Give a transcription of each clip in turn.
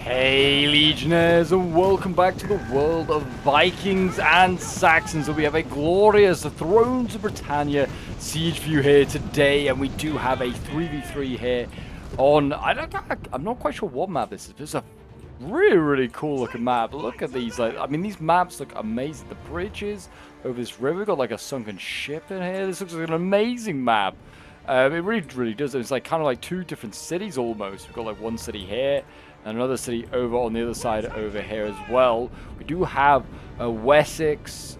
Hey Legionnaires, and welcome back to the world of Vikings and Saxons. So we have a glorious Thrones of Britannia siege view here today, and we do have a 3v3 here on, I'm not quite sure what map this is. This is a really cool looking map. Look at these, I mean these maps look amazing. The bridges over this river, we've got like a sunken ship in here. This looks like an amazing map. It really does. It's like kind of like two different cities almost. We've got like one city here and another city over on the other side over here as well. We do have Wessex,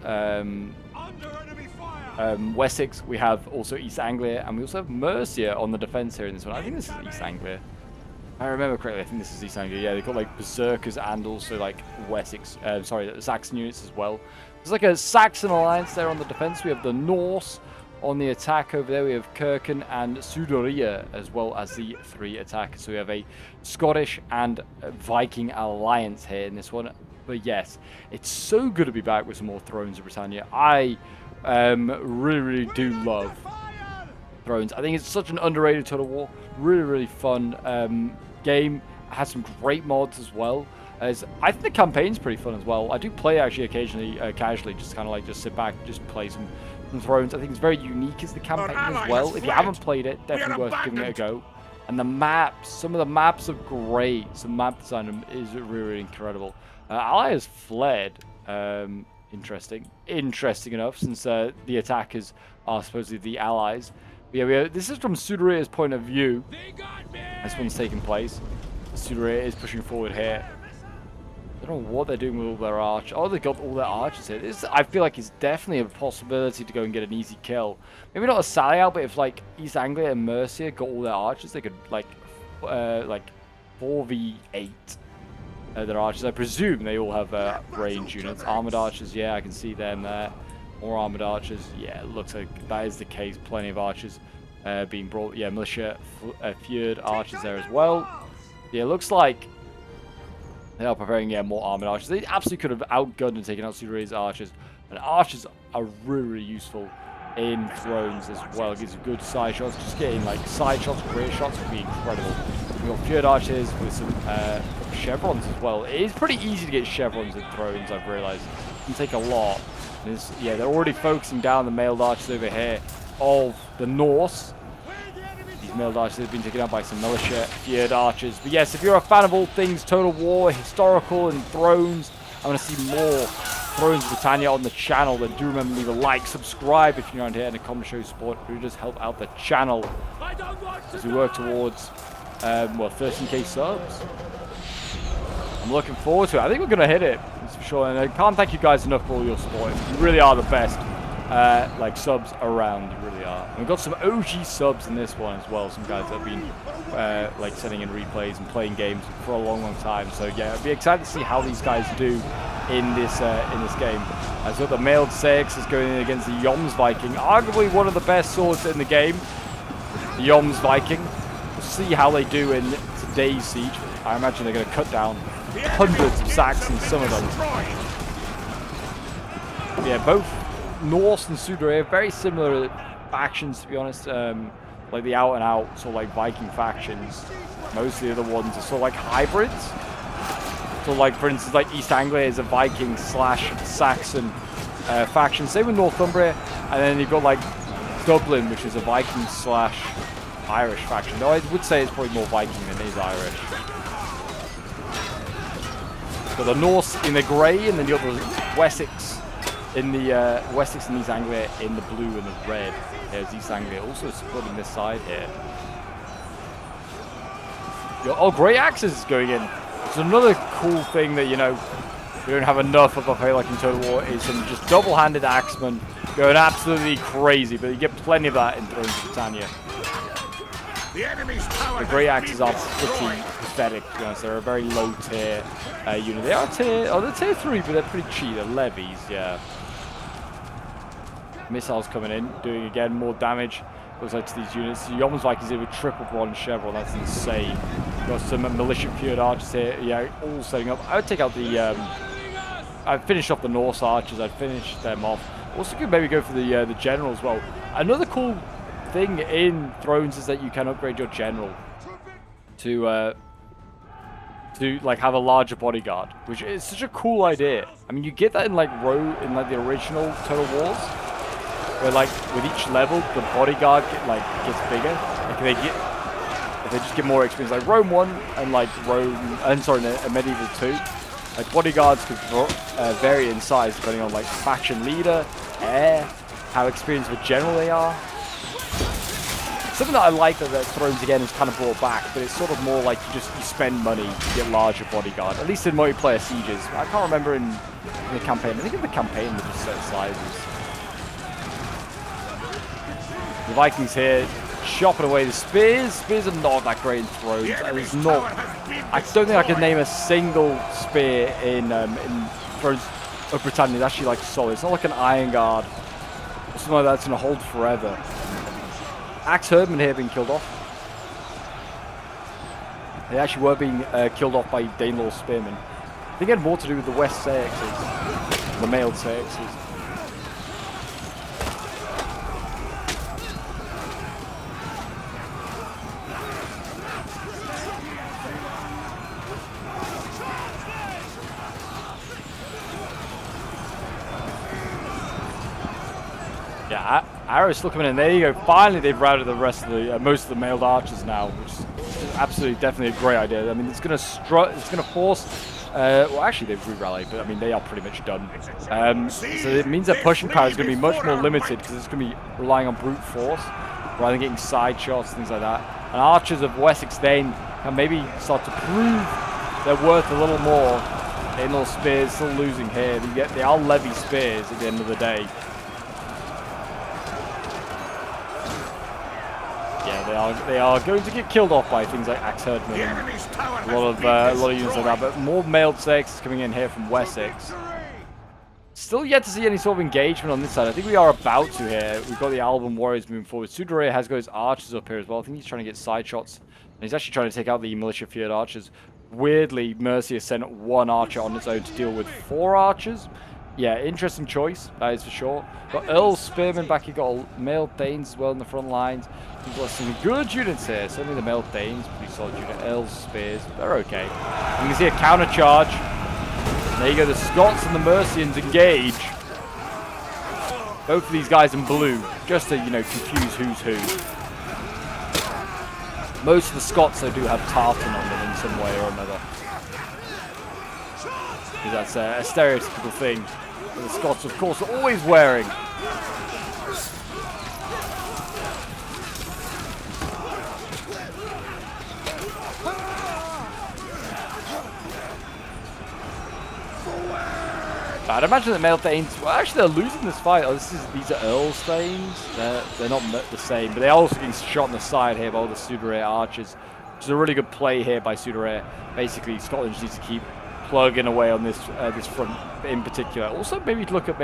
Wessex. We have also East Anglia, and we also have Mercia on the defense here in this one. I think this is East Anglia. If I remember correctly, I think this is East Anglia. Yeah, they've got like Berserkers and also like Wessex, sorry, Saxon units as well. There's like a Saxon alliance there on the defense. We have the Norse on the attack over there. We have Kirken and Sudoria as well as the three attackers. So we have a Scottish and Viking alliance here in this one. But yes, it's so good to be back with some more Thrones of Britannia. I really do love Thrones. I think it's such an underrated Total War. Really fun game. It has some great mods as well. As I think the campaign's pretty fun as well. I do play actually occasionally casually, just kind of like just sit back, just play some Thrones. I think it's very unique as the campaign as well. If you haven't played it, definitely worth giving it a go. And the maps, some of the maps are great. Some map design is really incredible. Ally has fled. Interesting enough, since the attackers are supposedly the allies. But yeah, this is from Sudoria's point of view. This one's taking place. Sudoria is pushing forward here. I don't know what they're doing with all their archers. Oh, they got all their archers here. This, I feel like, is definitely a possibility to go and get an easy kill. Maybe not a sally out, but if like East Anglia and Mercia got all their archers, they could like 4v8 their archers. I presume they all have range units. Armored archers, yeah, I can see them there. More armored archers, yeah, it looks like that is the case. Plenty of archers being brought. Yeah, militia, feared archers there as well. Yeah, it looks like they are preparing, yeah, more armored archers. They absolutely could have outgunned and taken out Sudoria's archers. And archers are really useful in Thrones as well. It gives you good side shots. Just getting like side shots, rear shots would be incredible. We've got feared archers with some chevrons as well. It is pretty easy to get chevrons in Thrones, I've realized. It can take a lot. Yeah, they're already focusing down the mailed archers over here of the Norse. These mailed archers have been taken out by some militia, feared archers. But yes, if you're a fan of all things Total War, historical, and Thrones, I want to see more Thrones of Britannia on the channel, then do remember to leave a like, subscribe if you're around here, and a comment show support. It really does help out the channel as we work towards, well, 13k subs. I'm looking forward to it. I think we're going to hit it, that's for sure. And I can't thank you guys enough for all your support. You really are the best, like, subs around. You really are. And we've got some OG subs in this one as well. Some guys that have been, like, sending in replays and playing games for a long time. So, yeah, I'd be excited to see how these guys do in this game. So the mailed 6 is going in against the Yoms Viking. Arguably one of the best swords in the game. The Yoms Viking. We'll see how they do in today's siege. I imagine they're going to cut down hundreds of Saxons, some of them. Yeah, both Norse and Sudoria, very similar factions, to be honest. Like the out-and-out sort of like Viking factions. Most of the other ones are sort of like hybrids. So like, for instance, like East Anglia is a Viking / Saxon faction. Same with Northumbria. And then you've got like Dublin, which is a Viking / Irish faction. Though I would say it's probably more Viking than it is Irish. So the Norse in the grey, and then you got the Wessex in the Wessex and East Anglia in the blue and the red. There's East Anglia also supporting this side here. Oh, Grey Axes is going in. So another cool thing that, you know, we don't have enough of, I feel like, in Total War is some just double-handed axemen going absolutely crazy, but you get plenty of that in Thrones of Britannia. The Grey Axes are pretty pathetic, to be honest. They're a very low tier unit. They are they're tier 3, but they're pretty cheap. They're levies, yeah. Missiles coming in, doing again more damage. Looks like to these units. The Yoms Vikings here with triple bronze chevron. That's insane. Got some militia feared archers here. Yeah, all setting up. I would take out the. I'd finish off the Norse archers. I'd finish them off. Also, could maybe go for the general as well. Another cool thing in Thrones is that you can upgrade your general to to like have a larger bodyguard, which is such a cool idea. I mean, you get that in like the original Total Wars, where like with each level the bodyguard gets bigger. Like if they just get more experience, like Rome 1 and like Medieval 2. Like bodyguards could vary in size depending on like faction leader, heir, how experienced of a general they are. Something that I like that Thrones again is kind of brought back, but it's sort of more like you spend money to get larger bodyguard. At least in multiplayer sieges. I can't remember in the campaign. I think in the campaign they just set sizes. The Vikings here chopping away the spears. Spears are not that great in Thrones. There's not. I don't think I can name a single spear in Thrones of Britannia. It's actually like solid. It's not like an Iron Guard or something like that's gonna hold forever. Axe Herdmen here being killed off. They actually were being killed off by Danelaw Spearmen. I think it had more to do with the West Saxons, the mailed Saxons. Yeah, arrows still coming in. There you go. Finally, they've routed the rest of the most of the mailed archers now, which is absolutely, definitely a great idea. I mean, it's gonna force. Well, actually, they've re-rallied, but I mean, they are pretty much done. So it means that pushing power is going to be much more limited because it's going to be relying on brute force rather than getting side shots, things like that. And archers of Wessex then can maybe start to prove their worth a little more. Danelaw spears still losing here. They are levy spears at the end of the day. Yeah, they are going to get killed off by things like Axe Herdmen and a lot of units like that. But more mailed Saxons coming in here from Wessex. Still yet to see any sort of engagement on this side. I think we are about to here. We've got the Alban Warriors moving forward. Suderay has got his archers up here as well. I think he's trying to get side shots. And he's actually trying to take out the militia feared archers. Weirdly, Mercia sent one archer on its own to deal with 4 archers. Yeah, interesting choice, that is for sure. Got Earl Spearman back here, got mailed Danes as well in the front lines. We've got some good units here. Certainly the mailed Danes, pretty solid unit. Earl's Spears, they're okay. You can see a counter charge. There you go, the Scots and the Mercians engage. Both of these guys in blue, just to, you know, confuse who's who. Most of the Scots, though, do have tartan on them in some way or another. Because that's a stereotypical thing that the Scots, of course, are always wearing. I'd imagine that mailed Thanes, well, actually they're losing this fight. Oh, these are Earl's Thanes. They're not the same, but they're also getting shot on the side here by all the Suderay archers, which is a really good play here by Suderay. Basically, Scotland just needs to keep plugging away on this front in particular. Also, maybe look at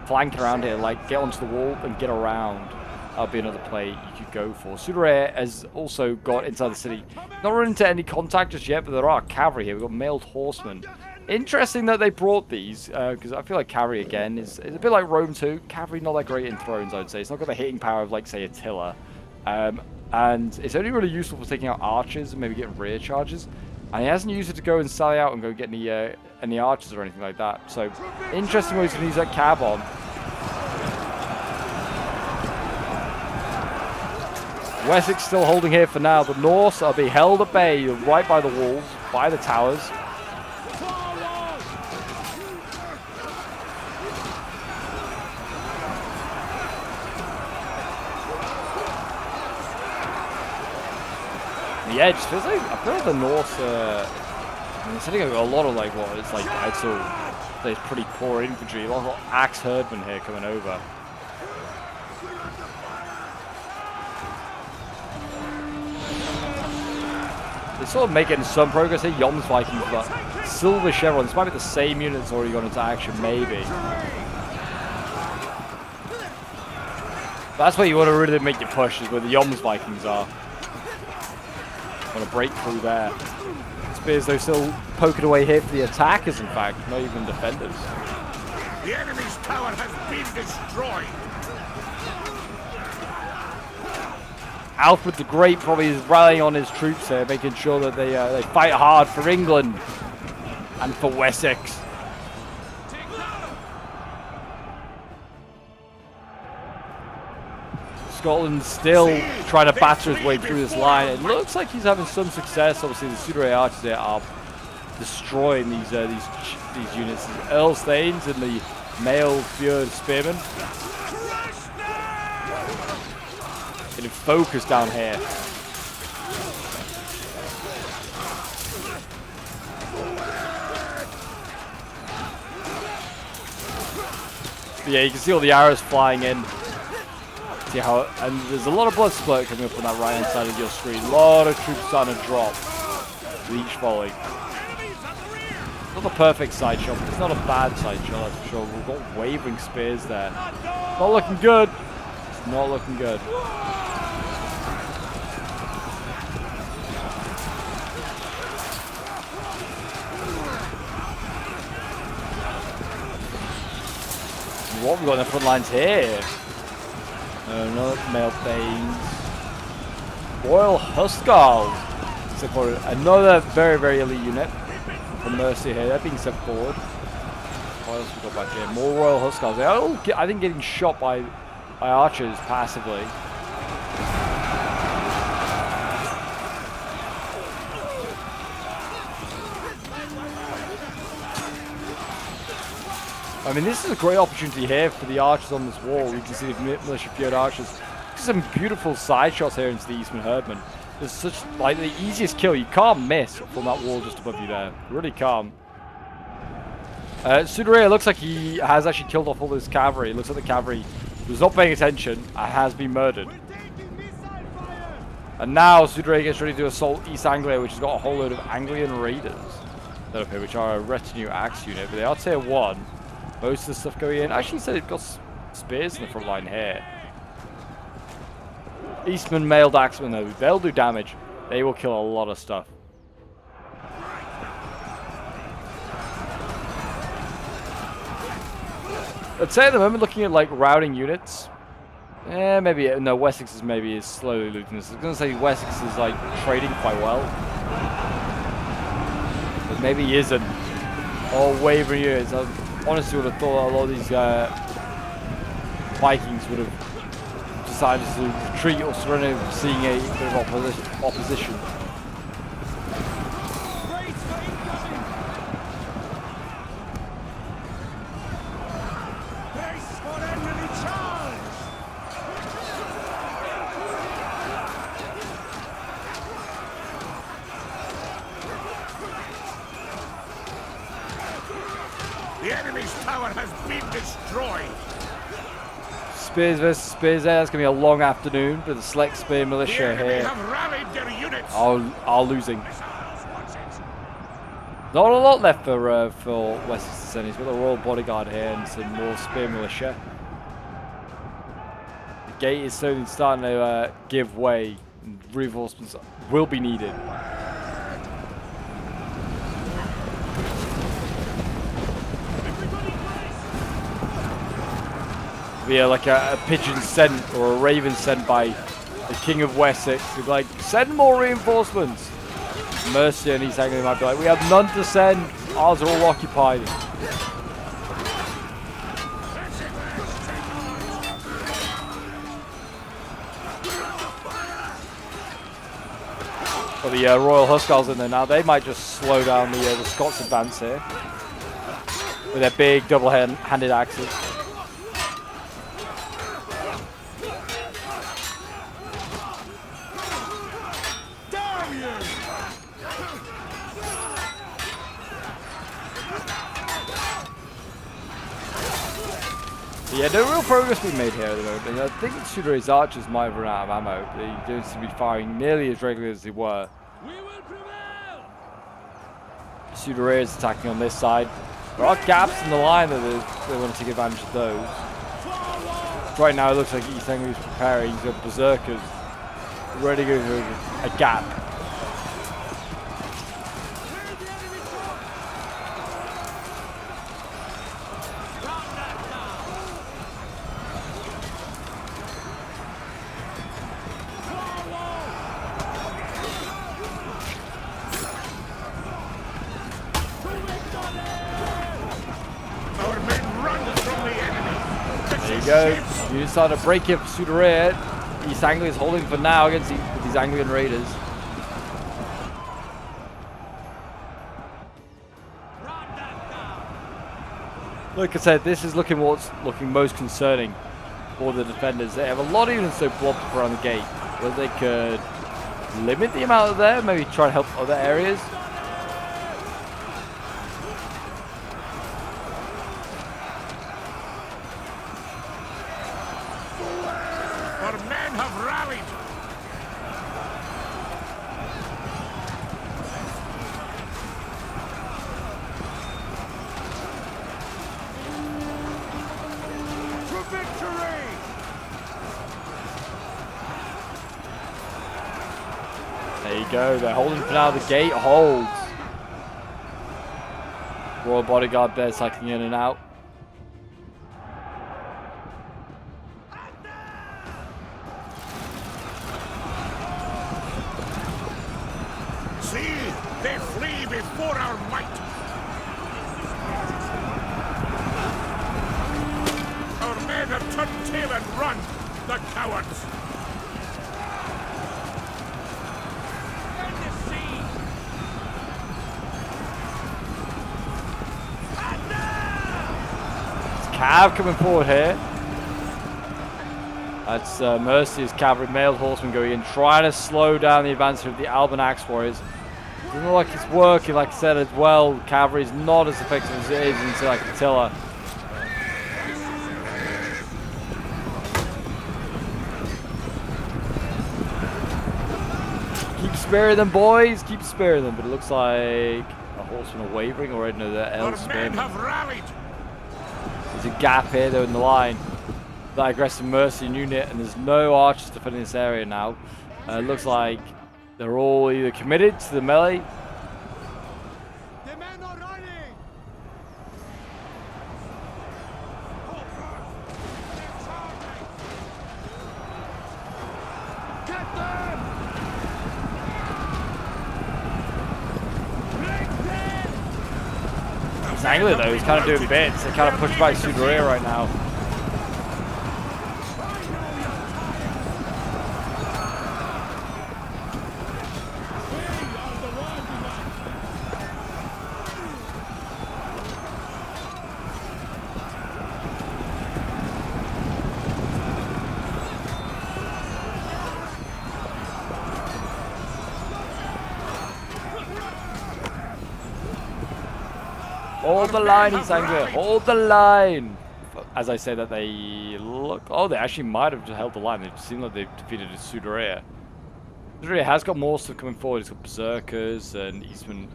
flanking around here, like get onto the wall and get around. That'll be another play you could go for. Suderay has also got inside the city. Not run into any contact just yet, but there are cavalry here. We've got mailed horsemen. Interesting that they brought these, because I feel like cavalry, again, is a bit like Rome 2. Cavalry not that great in Thrones, I would say. It's not got the hitting power of, like, say, Attila. And it's only really useful for taking out archers and maybe getting rear charges. And he hasn't used it to go and sally out and go get any archers or anything like that. So, interesting ways to use that cab on. Wessex still holding here for now. The Norse are being held at bay right by the walls, by the towers. The edge feels like, I feel like the North, I mean, it's hitting a lot of like what it's like, I'd say pretty poor infantry. A lot of axe herdmen here coming over. They're sort of making some progress here. Yom's Vikings, but Silver Chevron. This might be the same unit that's already gone into action, maybe. But that's where you want to really make your push, is where the Yom's Vikings are. Want to break through there. Spears, though, still poking away here for the attackers, in fact, not even defenders. The enemy's tower has been destroyed. Alfred the Great probably is rallying on his troops here, making sure that they fight hard for England and for Wessex. Scotland's still trying to batter his way through this line. It looks like he's having some success. Obviously, the Suderay archers there are destroying these units. The Earl Staines and the male Fjord spearmen. Getting focused down here. But yeah, you can see all the arrows flying in. See how, and there's a lot of blood spurt coming up on that right hand side of your screen. A lot of troops starting to drop with each volley. Not the perfect side shot, but it's not a bad side shot, that's for sure. We've got wavering spears there. Not looking good. It's not looking good. And what have we got in the front lines here? Another male Thanes. Royal Huskarls. Another very, very elite unit from Mercia here. They're being sent forward. What else we got back here? More Royal Huskarls. They're all, I think, getting shot by archers passively. I mean, this is a great opportunity here for the archers on this wall. You can see the militia fjord archers. Some beautiful side shots here into the Eastman Herdman. There's such, like, the easiest kill. You can't miss from that wall just above you there. Really can't. Suderay looks like he has actually killed off all this cavalry. It looks like the cavalry was not paying attention and has been murdered. And now Suderay gets ready to assault East Anglia, which has got a whole load of Anglian raiders that up here, which are a retinue axe unit, but they are tier 1. Most of the stuff going in. Actually, said it got spears in the front line here. Eastman mailed axemen though, they'll do damage. They will kill a lot of stuff. I'd say at the moment, looking at like routing units, maybe no. Wessex is slowly looting this. I was gonna say Wessex is like trading quite well, but maybe he isn't. Or wavering units. I honestly would have thought a lot of these Vikings would have decided to retreat or surrender, seeing a bit of opposition. The enemy's tower has been destroyed. Spears versus spears there. That's going to be a long afternoon for the select spear militia here. Have rallied their units. Are losing. Not a lot left for Wessex to He's got the Royal Bodyguard here and some more spear militia. The gate is slowly starting to give way. Reinforcements will be needed. Be like a pigeon sent or a raven sent by the King of Wessex. He'd be like, send more reinforcements. Mercia and East Anglia might be like, we have none to send. Ours are all occupied. But the Royal Huskarls in there now, they might just slow down the Scots advance here with their big double-handed axes. Yeah, no real progress being made here at the moment. I think Suderay's archers might have run out of ammo. They don't seem to be firing nearly as regularly as they were. Suderay is attacking on this side. There are gaps in the line that they want to take advantage of those. Right now it looks like East Anglia is preparing. He's got berserkers ready to go through a gap. Our men run from the enemy. There you go. You start to break it for Suderea. East Anglia is holding for now against these Anglian raiders. Like I said, this is looking most concerning for the defenders. They have a lot of units so blocked up around the gate, where they could limit the amount of there, maybe try to help other areas. Our men have rallied. To victory! There you go. They're holding for now. The gate holds. Royal bodyguard there cycling in and out. See, they flee before our might. Our men have turned tail and run, the cowards. Cav coming forward here. That's Mercy's cavalry, mailed horsemen going in, trying to slow down the advance of the Alban Axe Warriors. Doesn't look like it's working, like I said as well. Cavalry is not as effective as it is into like Attila. Keep sparing them, boys. Keep sparing them. But it looks like a horseman are wavering already. No, they're Our men have rallied. There's a gap here though in the line. That aggressive Mercy unit, and there's no archers defending this area now. It looks like they're all either committed to the melee. The men are running. Get them! It's Anglia though, he's kind of doing bits. They're kind of pushed by Suderea right now. Hold the line, East Anglia. Hold the line. As I say that, they look. Oh, they actually might have just held the line. It seemed like they've defeated Suderea. Suderea has got more stuff coming forward. It's got Berserkers and Eastman,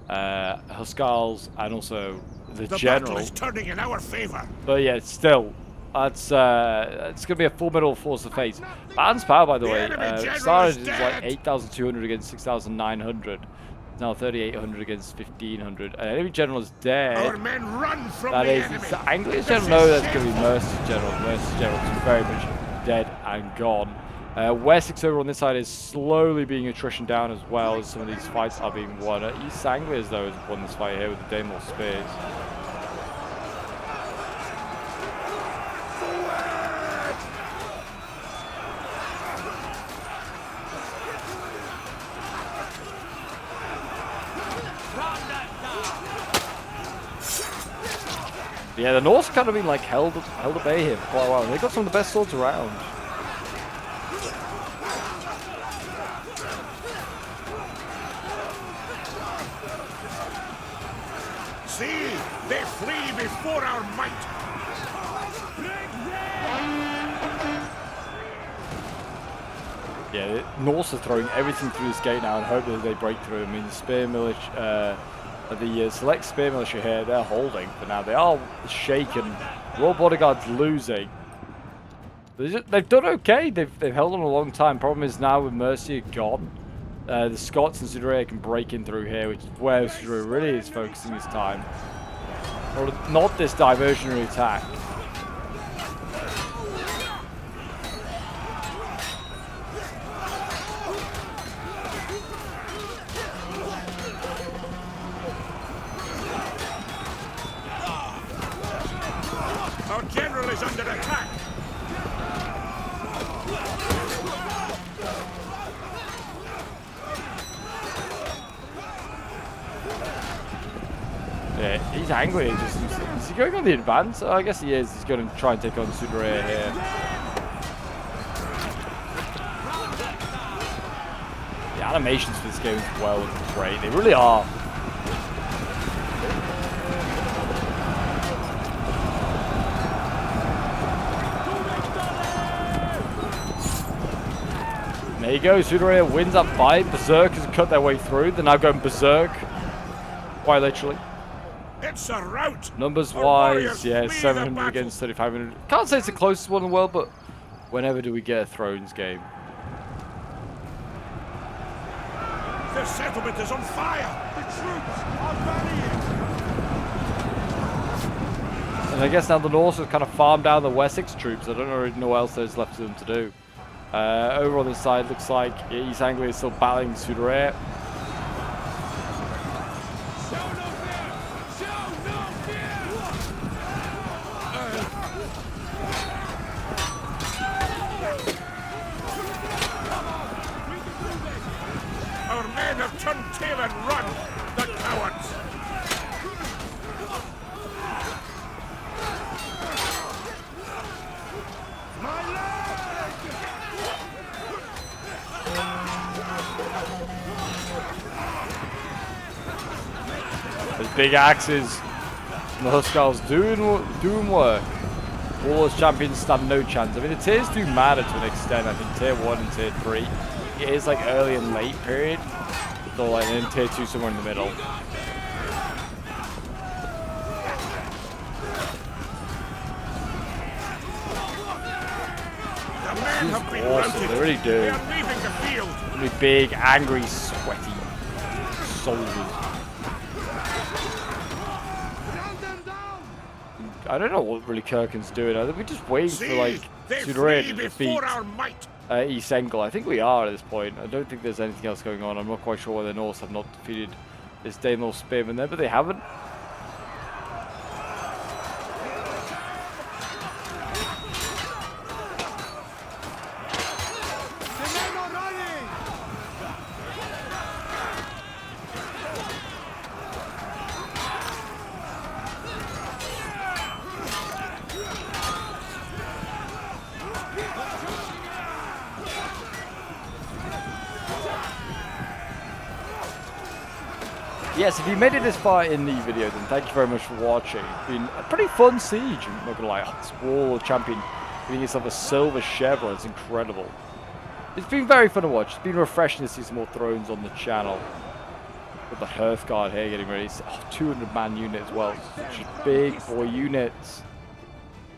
Huskars, and also the general. Battle is turning in our favor. But yeah, still, it's going to be a formidable force to face. Baron's power, by the way, started as like 8,200 against 6,900. Now 3,800 against 1,500. Enemy general is dead. Our men run from That the is, enemy. the Anglian general, no, that's going to be Mercy's general. Mercy's general is very much dead and gone. Wessex over on this side is slowly being attrition down as well as some of these fights are being won. East Anglia, though, has won this fight here with the Daimler Spears. Yeah, the Norse kind of been like held at bay here for quite a while. They got some of the best swords around. See, they flee before our might. Yeah, the Norse are throwing everything through this gate now and hope that they break through. I mean, the spear militia, the select spear militia here, they're holding for now. They are shaken. Royal bodyguard's losing. They've done okay. They've held on a long time. Problem is now with Mercia gone, the Scots and Suderea can break in through here, which is where Suderea really is focusing his time. Or not this diversionary attack. Our general is under attack. Yeah, he's angry. Is he going on the advance? Oh, I guess he is. He's going to try and take on Sudore here. The animations for this game as well are great. They really are. There you go. Sudore wins that fight. Berserkers cut their way through. They're now going berserk. Quite literally. It's a rout. Numbers Our wise, warriors yeah, flee the 700 battle. against 3,500. Can't say it's the closest one in the world, but whenever do we get a Thrones game? The settlement is on fire. The troops are rallying. And I guess now the Norse have kind of farmed down the Wessex troops. I don't really know what else there's left for them to do. Over on this side, looks like East Anglia is still battling Sudore. Our men have turned tail and run. The cowards. My leg! Those big axes. The Huskarls doing work. Warlords champions stand no chance. I mean, the tiers do matter to an extent. I think tier 1 and tier 3. It is like early and late period. So like in tier 2 somewhere in the middle. The men have been Awesome, routed. they really do. They are leaving the field. Really big, angry, sweaty soldiers. I don't know what really Kirken's doing. I think we're just waiting for like They Sudore flee to defeat before our might. East Anglia. I think we are at this point. I don't think there's anything else going on. I'm not quite sure why the Norse have not defeated this Danelaw Spearman there, but they haven't. Yes, if you made it this far in the video, then thank you very much for watching. It's been a pretty fun siege, I'm not gonna lie. This Warlord champion giving yourself a silver chevron, it's incredible. It's been very fun to watch. It's been refreshing to see some more Thrones on the channel. Got the Hearthguard here getting ready. 200-man unit as well. Such big boy units.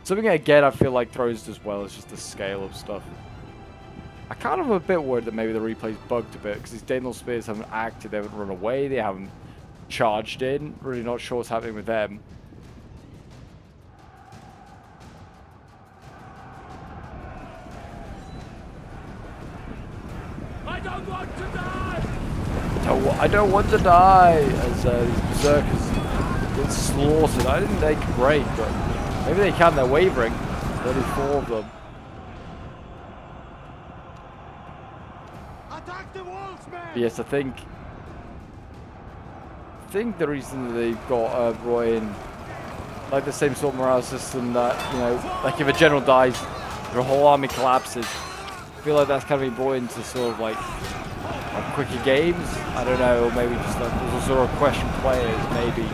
Something again I feel like Thrones does well is just the scale of stuff. I kind of am a bit worried that maybe the replay's bugged a bit because these Danelaw Spears haven't acted, they haven't run away, they haven't charged in. Really not sure what's happening with them. I don't want to die. I don't want to die as these berserkers get slaughtered. I didn't think they could break, but maybe they can. They're wavering. 34 of them. Attack the walls, man. But yes, I think the reason that they've got Roy in like the same sort of morale system that, you know, like if a general dies, your whole army collapses. I feel like that's kind of been brought into sort of like quicker games. I don't know, or maybe just like there's also a question players maybe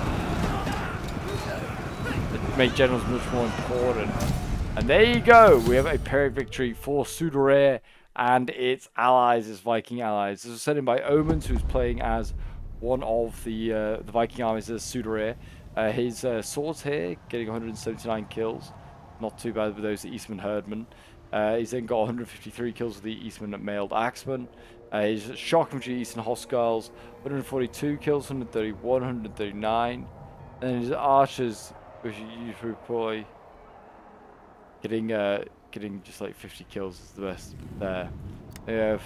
that make generals much more important. And there you go, we have a Pyrrhic victory for Sudore and its allies, its Viking allies. This was sent in by Omens, who's playing as one of the Viking armies as Sudore. His swords here, getting 179 kills. Not too bad with those Eastman Herdmen. He's then got 153 kills with the Eastman Mailed Axeman. His shock infantry Eastern Huskarls, 142 kills, 131, 139. And then his archers, which you probably getting just like 50 kills is the best there. We have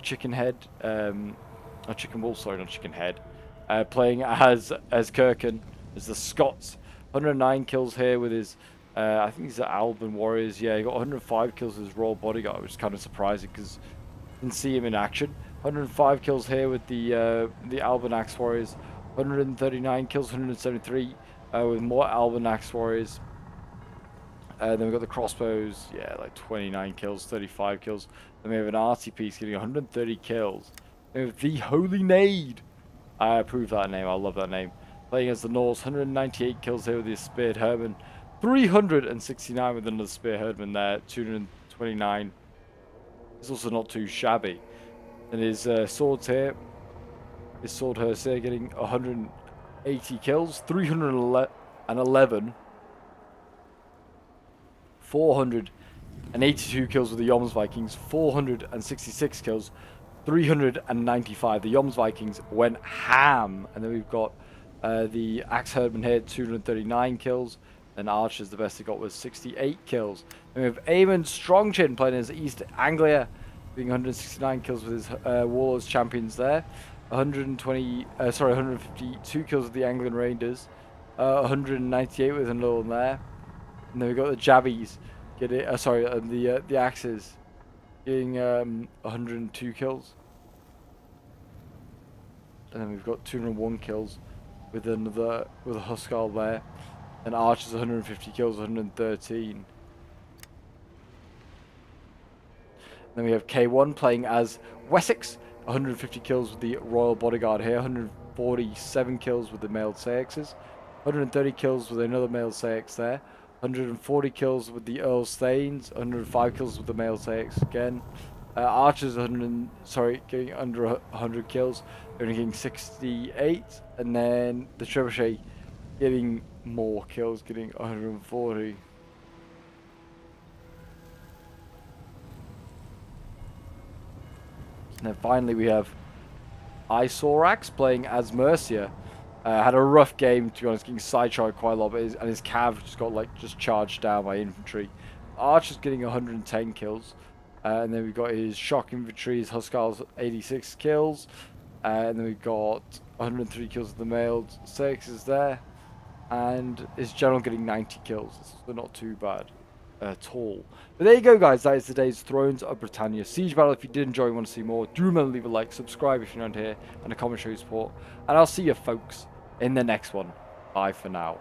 Chicken Head, or Chicken Wolf, sorry, not Chicken Head, playing as Kirken, as the Scots 109 kills here with his, I think he's the Alban Warriors. Yeah, he got 105 kills with his Royal Bodyguard, which is kind of surprising because I didn't see him in action. 105 kills here with the Alban Axe Warriors. 139 kills, 173 with more Alban Axe Warriors. Then we've got the crossbows, yeah, like 29 kills, 35 kills. Then we have an arty piece getting 130 kills. Then we have the Holy Nade. I approve that name, I love that name. Playing as the Norse, 198 kills here with his Speared Herdman. 369 with another Spear Herdman there, 229. It's also not too shabby. And his swords here, his sword hearse here getting 180 kills, 311. 482 kills with the Yoms Vikings, 466 kills, 395. The Yoms Vikings went ham. And then we've got the Axe Herdman here, 239 kills. And Archer's the best he got was 68 kills. Then we have Eamon Strongchin playing as East Anglia, doing 169 kills with his Warlords Champions there. 152 kills with the Anglian Rangers. 198 with another one there. And then we've got the Jabbies getting, the Axes getting 102 kills. And then we've got 201 kills with a Huskar there. And Archers 150 kills, 113. Then we have K1 playing as Wessex, 150 kills with the Royal Bodyguard here, 147 kills with the Mailed Saexes, 130 kills with another Mailed Saex there, 140 kills with the Earl's Thanes, 105 kills with the Mailed Saex again. Archers getting under 100 kills, only getting 68, and then the Trebuchet getting more kills, getting 140. And then finally we have Isorax playing as Mercia. Had a rough game, to be honest, getting sidetracked quite a lot, but his cav just got just charged down by infantry. Archer's getting 110 kills. And then we've got his shock infantry, his Huskars 86 kills. And then we've got 103 kills of the Mailed Saexes there. And his general getting 90 kills. So not too bad at all. But there you go, guys. That is today's Thrones of Britannia siege battle. If you did enjoy and want to see more, do remember to leave a like, subscribe if you're not here, and a comment show your support. And I'll see you folks in the next one. Bye for now.